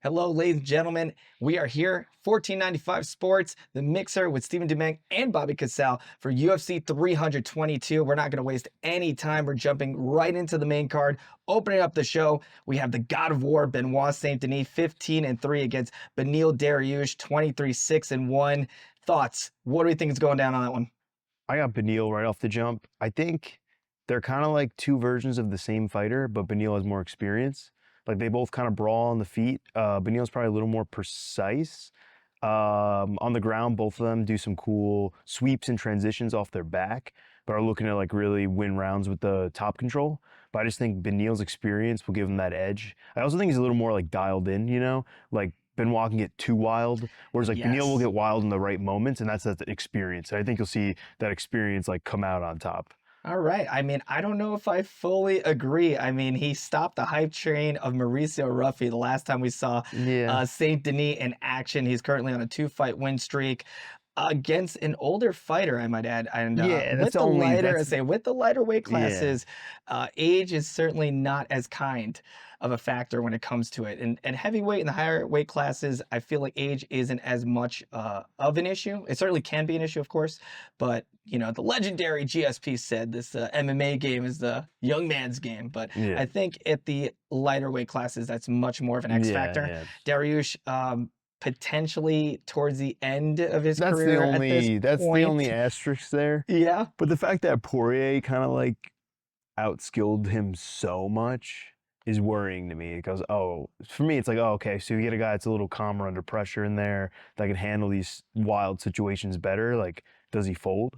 Hello, ladies and gentlemen. We are here, 1495 Sports, the mixer with Stephen Dumeng and Bobby Casale for UFC 322. We're not going to waste any time. We're jumping right into the main card. Opening up the show, we have the God of War, Benoit Saint Denis, 15-3 against Beneil Dariush, 23-6-1. Thoughts? What do we think is going down on that one? I got Beneil right off the jump. I think they're kind of like two versions of the same fighter, but Beneil has more experience. Like they both kind of brawl on the feet. Beneil's probably a little more precise. On the ground, both of them do some cool sweeps and transitions off their back, but are looking to like really win rounds with the top control. But I just think Beneil's experience will give him that edge. I also think he's a little more like dialed in, you know? Like Benoit can get too wild, whereas like Beneil will get wild in the right moments, and that's that experience. And I think you'll see that experience like come out on top. All right. I mean, I don't know if I fully agree. I mean, he stopped the hype train of Mauricio Ruffi the last time we saw Saint Denis in action. He's currently on a 2-fight win streak against an older fighter, I might add. And with the lighter weight classes, age is certainly not as kind of a factor when it comes to it. And heavyweight and the higher weight classes, I feel like age isn't as much of an issue. It certainly can be an issue, of course, but you know, the legendary GSP said this MMA game is the young man's game. But I think at the lighter weight classes, that's much more of an X factor. Dariush, potentially towards the end of his career That's the only asterisk there. Yeah. But the fact that Poirier kind of like outskilled him so much is worrying to me, because for me it's like, okay, so you get a guy that's a little calmer under pressure in there that can handle these wild situations better. Like, does he fold?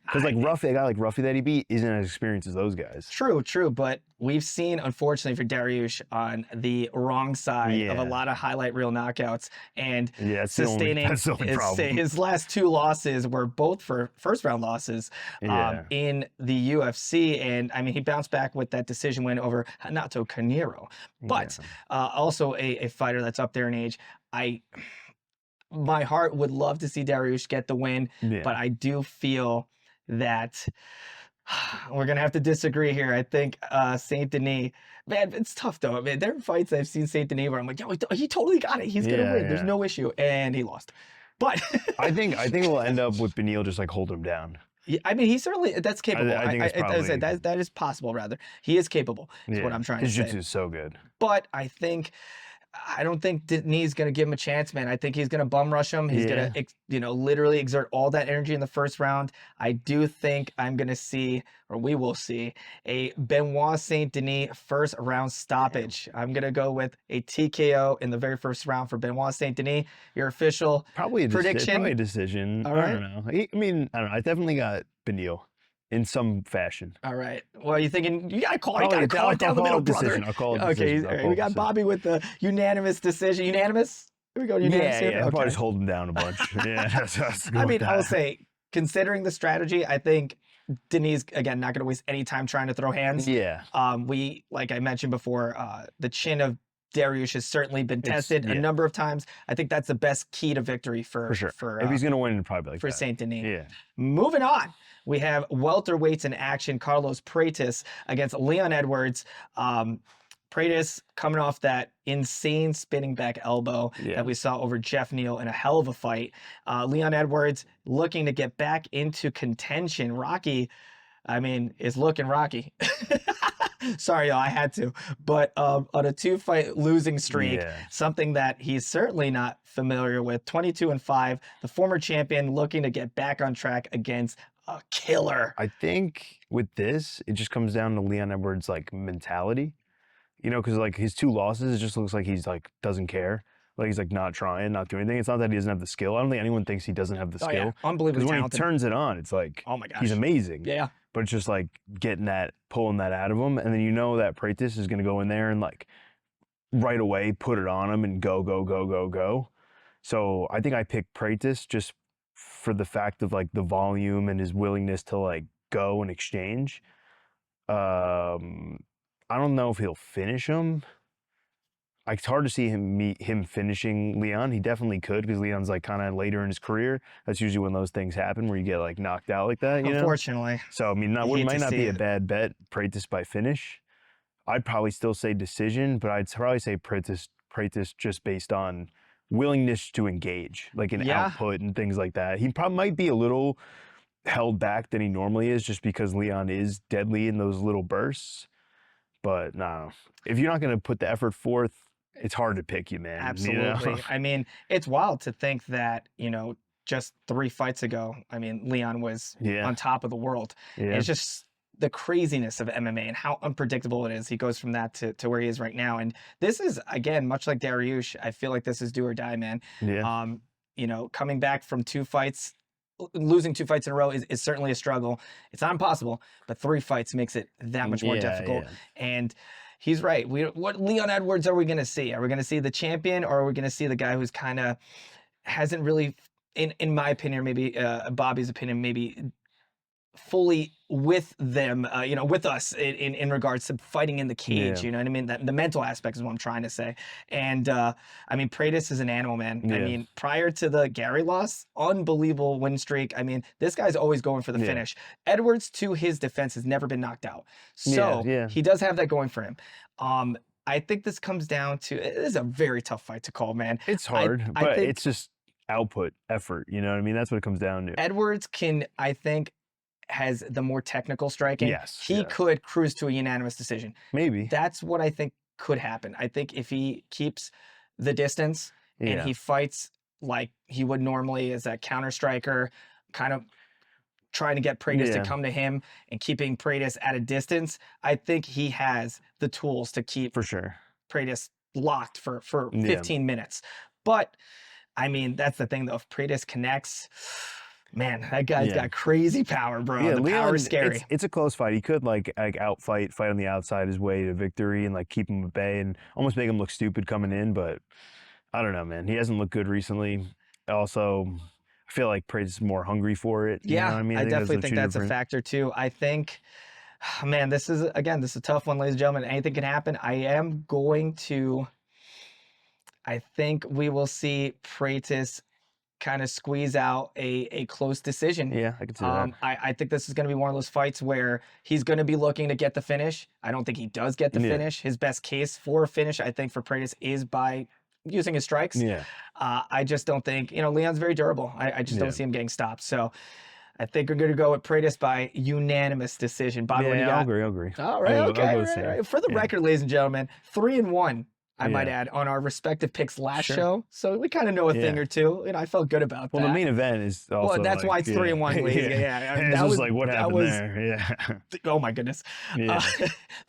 Because like a guy like Ruffi that he beat isn't as experienced as those guys. True, but we've seen, unfortunately for Dariush, on the wrong side of a lot of highlight reel knockouts, and sustaining his last two losses were both for first round losses in the UFC, and I mean he bounced back with that decision win over Renato Carneiro, but also a fighter that's up there in age. My heart would love to see Dariush get the win, but I do feel that we're going to have to disagree here. I think Saint Denis, man, it's tough though. I mean, there are fights I've seen Saint Denis where I'm like, yo, he totally got it. He's going to win. There's no issue. And he lost. But I think we'll end up with Beneil just like holding him down. Yeah, I mean, he's certainly, that's capable. I think that is possible, rather. He is capable, is what I'm trying to say. His jiu-jitsu is so good. But I don't think Denis is going to give him a chance, man. I think he's going to bum rush him. He's going to, literally exert all that energy in the first round. I do think I'm going to see, or we will see, a Benoit Saint Denis first round stoppage. I'm going to go with a TKO in the very first round for Benoit Saint Denis. Your official prediction? Probably a decision. All right. I don't know. I mean, I don't know. I definitely got Beneil in some fashion. All right. Well, you're thinking, you got to call it down the middle, brother. I'll call it a decision. Okay, we got Bobby with the unanimous decision. Unanimous? Here we go, unanimous here? I'll probably just hold him down a bunch. I mean, I will say, considering the strategy, I think Denis, again, not going to waste any time trying to throw hands. Like I mentioned before, the chin of Dariush has certainly been tested a number of times. I think that's the best key to victory for sure. If he's going to win, it'd probably like Saint Denis. Moving on, we have welterweights in action. Carlos Praetis against Leon Edwards. Praetis coming off that insane spinning back elbow that we saw over Jeff Neal in a hell of a fight. Leon Edwards looking to get back into contention. Rocky, I mean, is looking rocky. Sorry, y'all, I had to. But on a 2-fight losing streak, something that he's certainly not familiar with. 22-5, the former champion looking to get back on track against a killer. I think with this, it just comes down to Leon Edwards' like mentality. You know, because like his 2 losses, it just looks like he's like doesn't care. Like he's like not trying, not doing anything. It's not that he doesn't have the skill. I don't think anyone thinks he doesn't have the skill. Yeah. Unbelievably talented. When he turns it on, it's like, oh my gosh, he's amazing. Yeah. But it's just like pulling that out of him. And then you know that Praetis is going to go in there and like right away put it on him and go. So I think I picked Praetis just for the fact of like the volume and his willingness to like go and exchange. I don't know if he'll finish him. It's hard to see him finishing Leon. He definitely could, because Leon's like kind of later in his career. That's usually when those things happen, where you get like knocked out like that. Unfortunately. So I mean, it might not be a bad bet. Praetis by finish. I'd probably still say decision, but I'd probably say Praetis Pratis just based on willingness to engage, like in Yeah, output and things like that. He probably might be a little held back than he normally is just because Leon is deadly in those little bursts. But no, if you're not going to put the effort forth, it's hard to pick you, man. You know? absolutely. I mean, it's wild to think that, just 3 fights ago, I mean, Leon was Yeah. on top of the world. And Yeah. it's just the craziness of MMA and how unpredictable it is. He goes from that to where he is right now. And this is, again, much like Dariush, I feel like this is do or die, man. Yeah. Coming back from 2 fights, losing 2 fights in a row is certainly a struggle. It's not impossible, but 3 fights makes it that much more difficult. And he's right. What Leon Edwards are we going to see? Are we going to see the champion, or are we going to see the guy who's kind of hasn't really, in my opinion, maybe Bobby's opinion, maybe fully with them, with us in regards to fighting in the cage. Yeah. You know what I mean? That the mental aspect is what I'm trying to say. And I mean, Pratis is an animal, man. I Yeah. mean, prior to the Gary loss, unbelievable win streak. I mean, this guy's always going for the Yeah. finish. Edwards, to his defense, has never been knocked out, so Yeah. he does have that going for him. I think this comes down to, it is a very tough fight to call, man. It's hard, I but think it's just output, effort. You know what I mean? That's what it comes down to. Edwards I think, has the more technical striking. Yes, He yeah. could cruise to a unanimous decision. Maybe. That's what I think could happen. I think if he keeps the distance and Yeah. he fights like he would normally as a counter striker, kind of trying to get Pratis to Yeah. come to him and keeping Pratis at a distance, I think he has the tools to keep For sure. Pratis locked for Yeah. 15 minutes. But I mean, that's the thing though. If Pratis connects, man, that guy's Yeah. got crazy power, bro. Yeah, The Leon, power is scary. it's a close fight. He could like fight on the outside his way to victory and like keep him at bay and almost make him look stupid coming in. But I don't know, man. He hasn't looked good recently. Also, I feel like Pratis is more hungry for it. You know what I mean? I think definitely those are think two that's a different- factor too. I think, man, this is a tough one, ladies and gentlemen. Anything can happen. I think we will see Pratis kind of squeeze out a close decision. Yeah, I can see that. I think this is going to be one of those fights where he's going to be looking to get the finish. I don't think he does get the Yeah. finish. His best case for a finish, I think, for Pratis is by using his strikes. Yeah. I just don't think, Leon's very durable. I just Yeah. don't see him getting stopped. So I think we're going to go with Pratis by unanimous decision. Bobby, what do you Yeah, got? I'll agree. All right, I'll okay. go All the right, same. all right. For the Yeah. record, ladies and gentlemen, 3-1. I might Yeah. add, on our respective picks last Sure. show. So we kind of know a thing Yeah. or two. I felt good about Well, that. the main event is also. Well, that's like, why it's 3-1, ladies. Yeah, I mean, It's that just was like what that happened was- there. Yeah. Oh my goodness. Yeah.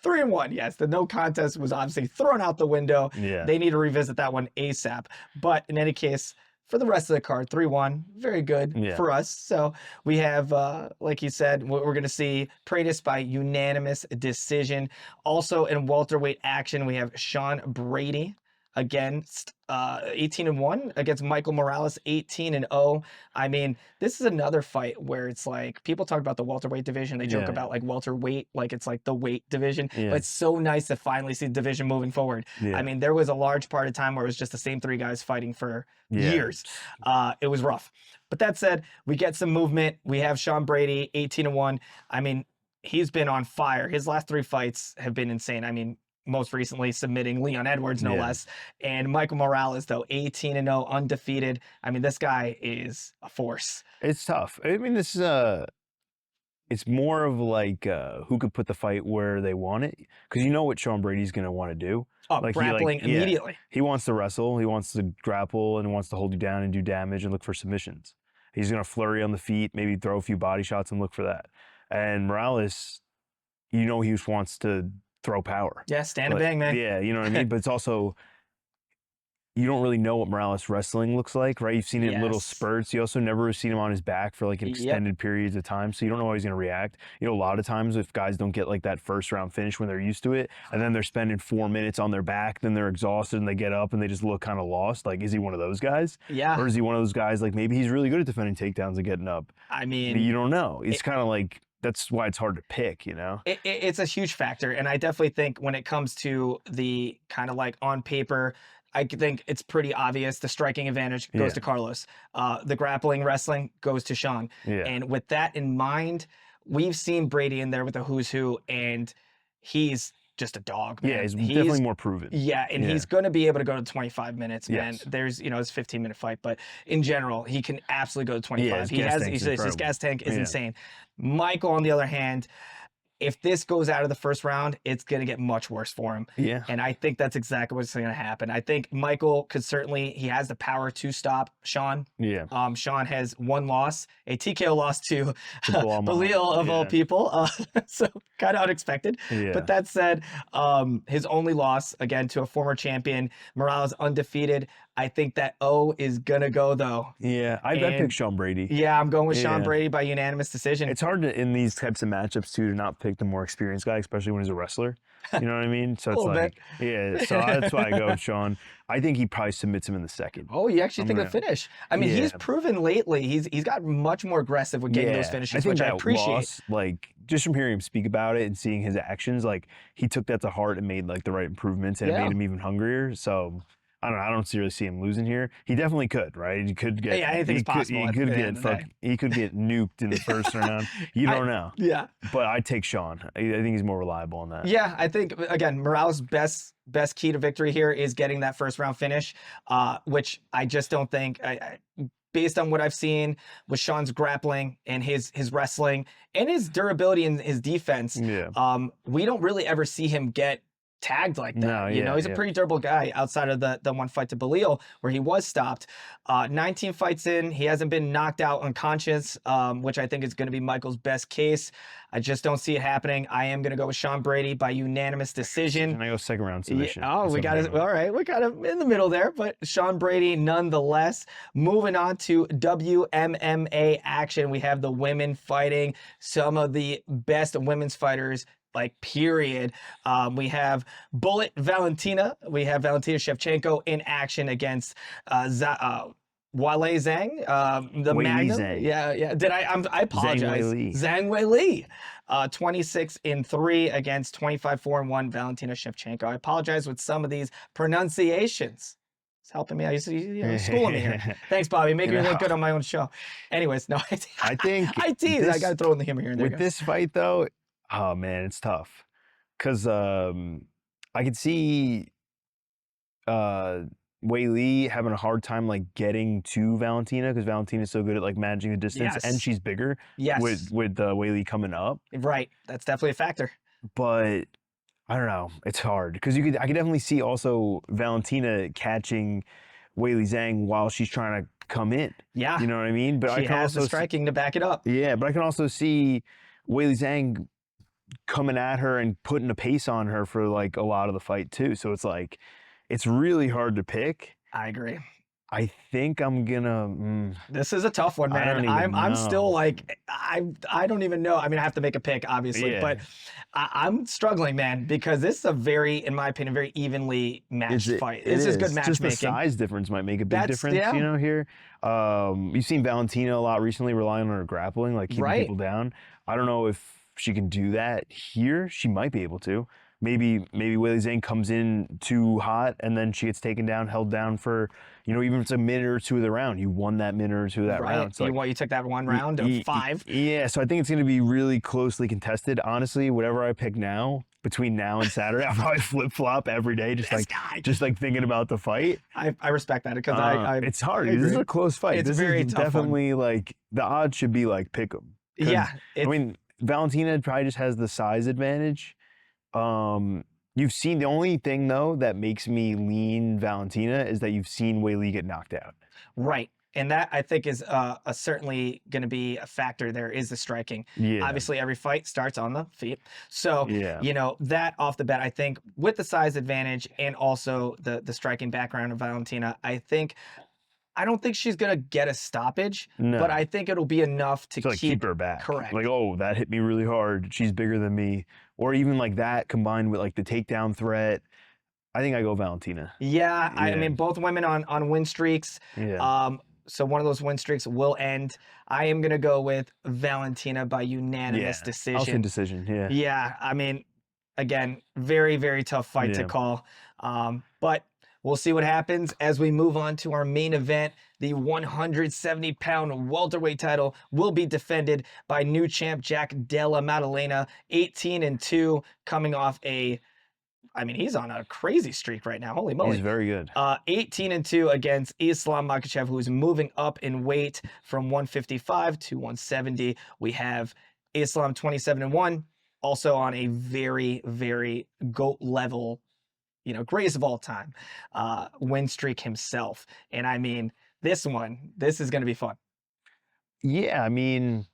3-1. Yes, the no contest was obviously thrown out the window. Yeah. They need to revisit that one ASAP. But in any case, for the rest of the card, 3-1, very good Yeah. for us. So we have, like you said, we're going to see Pratis by unanimous decision. Also in welterweight action, we have Sean Brady against 18-1 against Michael Morales, 18-0. I mean, this is another fight where it's like people talk about the welterweight division. They joke Yeah. about like welterweight, like it's like the weight division. Yeah. But it's so nice to finally see the division moving forward. Yeah. I mean, there was a large part of time where it was just the same three guys fighting for Yeah. years. It was rough. But that said, we get some movement. We have Sean Brady, 18-1. I mean, he's been on fire. His last 3 fights have been insane. I mean, most recently submitting Leon Edwards, no Yeah. less. And Michael Morales, though, 18-0, undefeated. I mean, this guy is a force. It's tough. I mean, this is it's more of like who could put the fight where they want it, because you know what Sean Brady's going to want to do. Oh, Like, grappling yeah. immediately. He wants to wrestle, he wants to grapple, and wants to hold you down and do damage and look for submissions. He's going to flurry on the feet, maybe throw a few body shots and look for that. And Morales, he just wants to throw power. Yeah, stand and But- bang, man. Yeah, you know what I mean? But it's also, you don't really know what Morales wrestling looks like, right? You've seen it in little Yes. spurts. You also never seen him on his back for like Yep. extended periods of time. So you don't know how he's going to react. A lot of times if guys don't get like that first round finish when they're used to it, and then they're spending 4 minutes on their back, then they're exhausted and they get up and they just look kind of lost. Like, is he one of those guys? Yeah. Or is he one of those guys, like maybe he's really good at defending takedowns and getting up? I mean, You don't know. It's kind of like, that's why it's hard to pick, it's a huge factor. And I definitely think when it comes to the kind of like on paper, I think it's pretty obvious the striking advantage goes Yeah. to Carlos. The grappling wrestling goes to Sean. Yeah. And with that in mind, we've seen Brady in there with the who's who, and he's just a dog, man. Yeah, he's definitely more proven. Yeah, and he's going to be able to go to 25 minutes, man. Yes. There's, it's a 15-minute fight, but in general, he can absolutely go to 25. Yeah, His gas tank is insane. Michael, on the other hand, if this goes out of the first round, it's going to get much worse for him. Yeah. And I think that's exactly what's going to happen. I think Michael could he has the power to stop Sean. Yeah. Sean has one loss, a TKO loss to Belil of all people. So kind of unexpected. Yeah. But that said, his only loss, again, to a former champion. Morales undefeated. I think that O is going to go, though. Yeah, I pick Sean Brady. Yeah, I'm going with Sean Brady by unanimous decision. It's hard to, in these types of matchups, too, to not pick the more experienced guy, especially when he's a wrestler. You know what I mean? So it's like, yeah, so that's why I go with Sean. I think he probably submits him in the second. Oh, you actually think the finish? I mean, he's proven lately, he's got much more aggressive with getting those finishes, which I appreciate. Loss, like, just from hearing him speak about it and seeing his actions, like, he took that to heart and made, like, the right improvements, and it made him even hungrier. So I don't know. I don't really see him losing here. He definitely could, right? He could get. Yeah, anything's possible. He could get nuked in the first round. You don't know. Yeah. But I take Sean. I think he's more reliable on that. Yeah, I think again, Morales' best key to victory here is getting that first round finish, which I just don't think. Based on what I've seen with Sean's grappling and his wrestling and his durability and his defense, we don't really ever see him get tagged like that. He's a pretty durable guy outside of the one fight to Belil where he was stopped. 19 fights in, he hasn't been knocked out unconscious, which I think is going to be Michael's best case. I just don't see it happening. I am going to go with Sean Brady by unanimous decision. And I go second round submission. Yeah, we got it. All right, we got him in the middle there, but Sean Brady nonetheless. Moving on to WMMA action, we have the women fighting some of the best women's fighters, like, period. We have Bullet Valentina. We have Valentina Shevchenko in action against Weili Zhang, the Magnum. Zhang. Yeah. I apologize. Zhang Weili. 26-3 against 25-4-1 Valentina Shevchenko. I apologize with some of these pronunciations. It's helping me. Schooling me here. Thanks, Bobby. Making me look good on my own show. Anyways, no, I think I tease. I got to throw in the humor here and there. With this fight, though, oh man, it's tough. Because I could see Weili having a hard time, like, getting to Valentina, because Valentina's so good at, like, managing the distance, and she's bigger. Yes. With Weili coming up. Right. That's definitely a factor. But I don't know. It's hard because I could definitely see also Valentina catching Weili Zhang while she's trying to come in. Yeah. You know what I mean? But she has the striking to back it up. Yeah, but I can also see Weili Zhang coming at her and putting a pace on her for, like, a lot of the fight too. So it's like, it's really hard to pick. I agree. I think I'm gonna. This is a tough one, man. I'm still like, I don't even know. I mean, I have to make a pick, obviously, but I'm struggling, man, because this is a very, in my opinion, very evenly matched fight. This is good matchmaking. Just the size difference might make a big difference, here. You've seen Valentina a lot recently relying on her grappling, like keeping people down. I don't know if she can do that here. She might be able to. Maybe Weili Zhang comes in too hot and then she gets taken down, held down for, even if it's a minute or two of the round. You won that minute or two of that round. So you took that one round of 5? Yeah, so I think it's going to be really closely contested. Honestly, whatever I pick now, between now and Saturday, I'll probably flip-flop every day, just thinking about the fight. I respect that because it's hard. This is a close fight. It's this very is tough definitely like the odds should be like pick 'em. Yeah. I mean, Valentina probably just has the size advantage. You've seen, the only thing though that makes me lean Valentina is that you've seen Weili get knocked out. Right. And that, I think, is certainly going to be a factor there, is the striking. Yeah. Obviously, every fight starts on the feet. So, that off the bat, I think with the size advantage and also the striking background of Valentina, I don't think she's going to get a stoppage, but I think it'll be enough to keep her back. Correct. Like, oh, that hit me really hard. She's bigger than me. Or even like that combined with like the takedown threat. I think I go Valentina. Yeah. I mean, both women on win streaks. Yeah. So one of those win streaks will end. I am going to go with Valentina by unanimous decision. I'll say decision, yeah. Yeah. I mean, again, very, very tough fight to call. But we'll see what happens as we move on to our main event. The 170-pound welterweight title will be defended by new champ Jack Della Maddalena, 18-2, coming off a I mean, he's on a crazy streak right now. Holy moly. He's very good. 18-2 against Islam Makhachev, who's moving up in weight from 155 to 170. We have Islam 27-1, also on a very, very GOAT level, greatest of all time, win streak himself. And I mean, this is going to be fun. Yeah, I mean,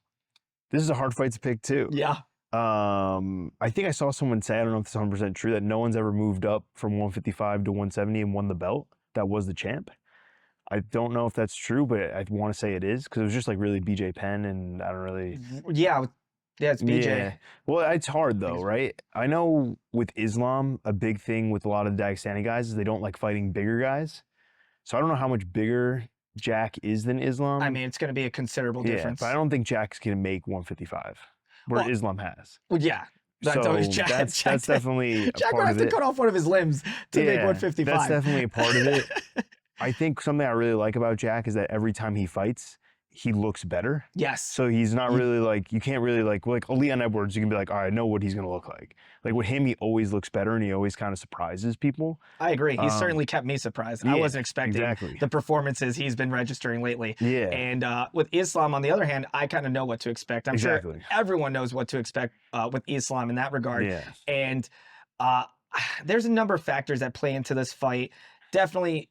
this is a hard fight to pick too. Yeah. I think I saw someone say, I don't know if it's 100% true, that no one's ever moved up from 155 to 170 and won the belt. That was the champ. I don't know if that's true, but I want to say it is, because it was just like really BJ Penn, and I don't really. Yeah, it's BJ. Yeah. Well, it's hard though, right? I know with Islam, a big thing with a lot of the Dagestani guys is they don't like fighting bigger guys. So I don't know how much bigger Jack is than Islam. I mean, it's going to be a considerable difference. But I don't think Jack's going to make 155, where Islam has. Well, yeah. So that's definitely a Jack part would have of to it. cut off one of his limbs to make 155. That's definitely a part of it. I think something I really like about Jack is that every time he fights, he looks better. Yes. So he's not really like, you can't really like Leon Edwards, you can be like, all right, I know what he's going to look like. Like with him, he always looks better and he always kind of surprises people. I agree. He's certainly kept me surprised. I wasn't expecting the performances he's been registering lately. Yeah. And with Islam, on the other hand, I kind of know what to expect. I'm sure everyone knows what to expect with Islam in that regard. Yeah. And there's a number of factors that play into this fight. Definitely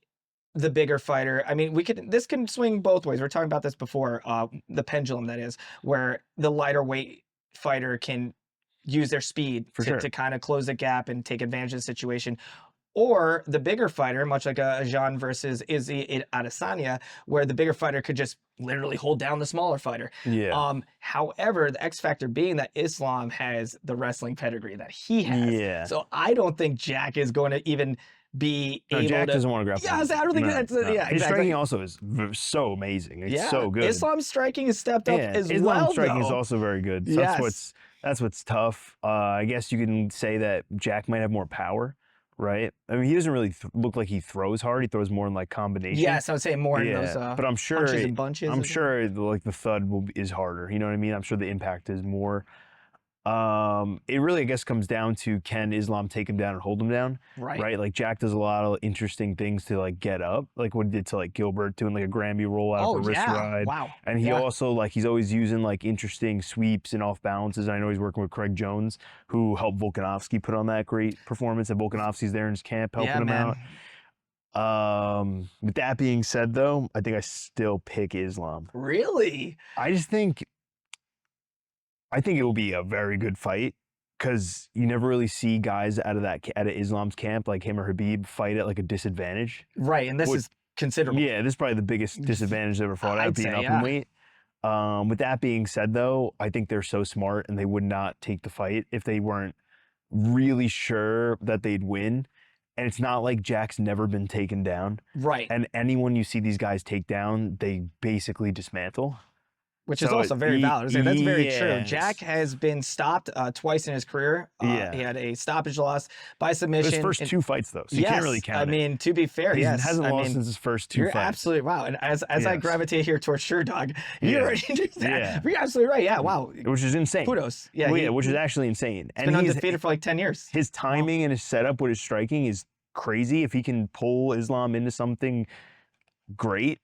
the bigger fighter. I mean, this can swing both ways. We were talking about this before, the pendulum, that is, where the lighter weight fighter can use their speed to kind of close the gap and take advantage of the situation. Or the bigger fighter, much like a Zhang versus Izzy Adesanya, where the bigger fighter could just literally hold down the smaller fighter. Yeah. However, the X factor being that Islam has the wrestling pedigree that he has. Yeah. So I don't think Jack is going to even be able Jack to. doesn't want to grapple. Yeah, I don't think that's. Yeah, exactly. His striking also is so amazing. It's so good. Islam's striking has stepped up as well. Islam's striking is also very good. So yes. That's what's tough. I guess you can say that Jack might have more power, right? I mean, he doesn't really look like he throws hard. He throws more in like combination. Yes, I would say more in those. But I'm sure punches and bunches. I'm sure like the thud is harder. You know what I mean? I'm sure the impact is more. It really, I guess, comes down to, can Islam take him down and hold him down? Right? Like Jack does a lot of interesting things to like get up, like what he did to like Gilbert, doing like a Grammy rollout for wrist ride. Wow. And he also like, he's always using like interesting sweeps and off balances. I know he's working with Craig Jones, who helped Volkanovski put on that great performance. And Volkanovski's there in his camp helping him out. With that being said, though, I think I still pick Islam. Really? I think it will be a very good fight, because you never really see guys out of Islam's camp, like him or Habib, fight at like a disadvantage. Right, and this is considerable. Yeah, this is probably the biggest disadvantage they ever fought at, being up in weight. With that being said, though, I think they're so smart and they would not take the fight if they weren't really sure that they'd win. And it's not like Jack's never been taken down. Right. And anyone you see these guys take down, they basically dismantle. Which is also very valid. That's very true. Jack has been stopped twice in his career. He had a stoppage loss by submission. His first two fights, though, so you can't really count it. I mean, to be fair, he hasn't lost since his first two fights. You're absolutely, wow. And as I gravitate here towards Sherdog, you already did that. Yeah. You're absolutely right. Yeah, wow. Which is insane. Kudos. Yeah, which is actually insane. He's been undefeated for like 10 years. His timing and his setup with his striking is crazy. If he can pull Islam into something great,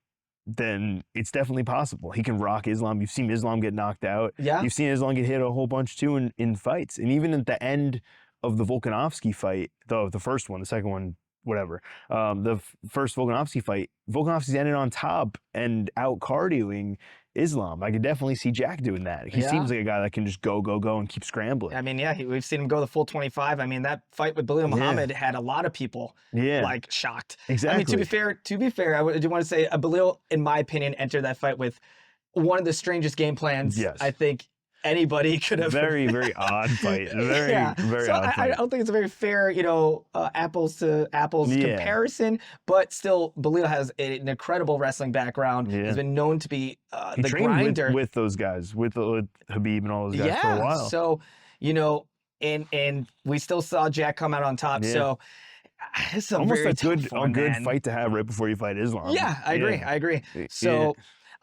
then it's definitely possible. He can rock Islam. You've seen Islam get knocked out. Yeah. You've seen Islam get hit a whole bunch too in fights. And even at the end of the Volkanovski fight, the first one, the second one, whatever, the first Volkanovski fight, Volkanovski's ended on top and out cardioing Islam. I could definitely see Jack doing that. He seems like a guy that can just go and keep scrambling. I mean, we've seen him go the full 25. I mean, that fight with Belal Muhammad had a lot of people like shocked. Exactly. I mean, to be fair, I do want to say Belal, in my opinion, entered that fight with one of the strangest game plans I think anybody could have. Very, very odd fight. Very odd fight. I don't think it's a very fair, apples to apples comparison, but still, Belal has an incredible wrestling background. He's been known to be the grinder. With those guys, with Habib and all those guys for a while. So, and we still saw Jack come out on top. So it's almost very a good fight to have right before you fight Islam. Yeah, I agree. So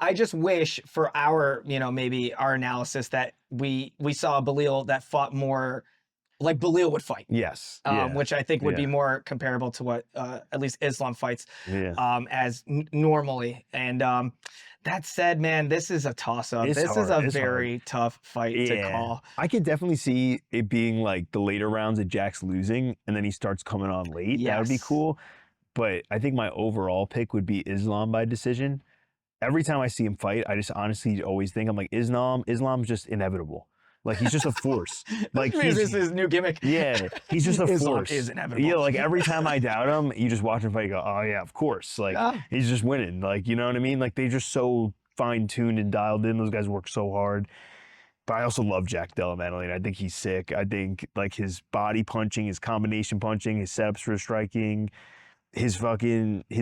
I just wish for our, maybe our analysis that we saw Belal that fought more like Belal would fight. Yes. Which I think would be Yeah. more comparable to what at least Islam fights Yeah. as normally. And that said, man, this is a toss-up. It's This is hard. a It's hard. very tough fight to call. I could definitely see it being like the later rounds that Jack's losing and then he starts coming on late. That would be Yes. cool. But I think my overall pick would be Islam by decision. Every time I see him fight, I just honestly always think, I'm like, Islam's just inevitable. Like, he's just a force. Like, This is his new gimmick. yeah, he's just a Islam force. is inevitable. Yeah, like every time I doubt him, you just watch him fight, you go, oh yeah, of course. Like, he's just winning. Like, you know what I mean? Like, they're just so fine-tuned and dialed in. Those guys work so hard. But I also love Jack Della Maddalena. I think he's sick. I think like his body punching, his combination punching, his setups for striking, his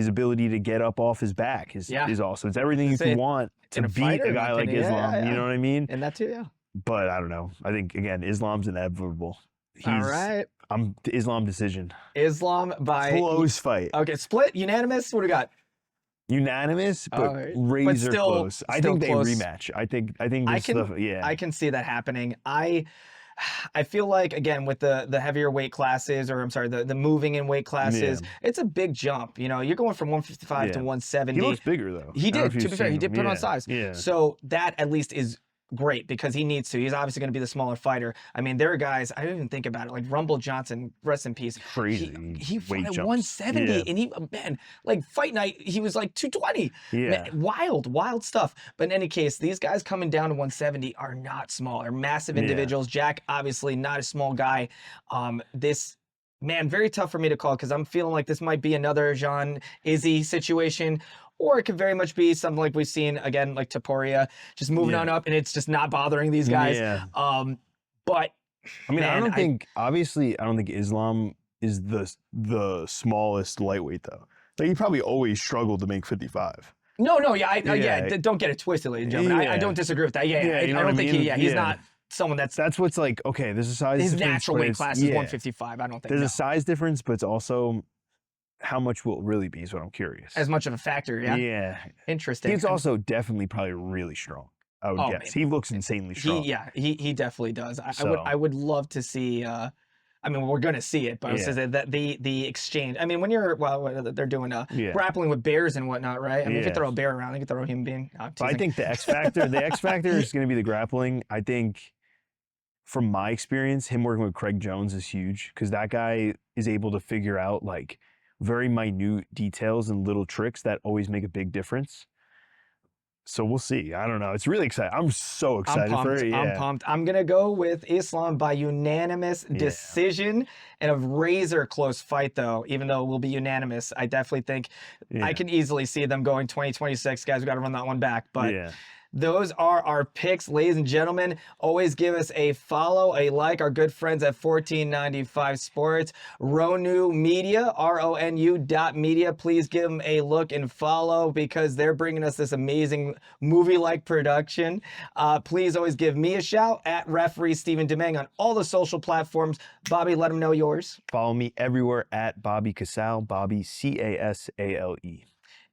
ability to get up off his back is awesome. It's everything you can want to beat a guy like Islam. You know what I mean? And that too, yeah. But I don't know. I think again, Islam's inevitable. All right. I'm Islam decision. Islam by close fight. Okay, split, unanimous. What do we got? Unanimous, but razor close. I think close. They rematch. I think this I can see that happening. I feel like, again, with the heavier weight classes, or I'm sorry, the moving in weight classes, it's a big jump. You know, you're going from 155 to 170. He looks bigger though. He did. To be fair, he did put on size. Yeah. So that at least is great because he needs to. He's obviously going to be the smaller fighter. I mean, there are guys, I didn't even think about it, like Rumble Johnson, rest in peace. Crazy. He fought at 170, and he, man, like fight night, he was like 220. Yeah. Man, wild stuff. But in any case, these guys coming down to 170 are not small. They're massive individuals. Jack, obviously not a small guy. Man, very tough for me to call because I'm feeling like this might be another Zhang Izzy situation. Or it could very much be something like we've seen, again, like Taporia, just moving on up, and it's just not bothering these guys. Yeah. But, I mean, I don't think Islam is the smallest lightweight, though. Like, he probably always struggled to make 55. No, don't get it twisted, ladies and gentlemen. I don't disagree with that. I don't think he's not someone that's what's like, okay, there's a size his difference. His natural weight class is 155. I don't think there's a size difference, but it's also how much will it really be is what I'm curious. As much of a factor, yeah? Yeah. Interesting. He's also definitely probably really strong, I would guess. He looks insanely strong. He definitely does. I would love to see, I mean, we're going to see it, but I was going to say that the exchange, I mean, when you're, they're doing grappling with bears and whatnot, right? I mean, if you throw a bear around, you can throw a human being. I think the X factor is going to be the grappling. I think from my experience, him working with Craig Jones is huge because that guy is able to figure out like very minute details and little tricks that always make a big difference. So we'll see. I don't know. It's really exciting. I'm so excited for it. I'm pumped. I'm going to go with Islam by unanimous decision and a razor close fight, though. Even though it will be unanimous, I definitely think I can easily see them going 2026. Guys, we got to run that one back. But those are our picks, ladies and gentlemen. Always give us a follow, a like. Our good friends at 1495 Sports, Ronu Media, RONU.media. Please give them a look and follow because they're bringing us this amazing movie-like production. Please always give me a shout at referee Stephen Dumeng on all the social platforms. Bobby, let them know yours. Follow me everywhere at Bobby Casale, Bobby Casale.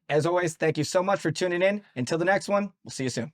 As always, thank you so much for tuning in. Until the next one, we'll see you soon.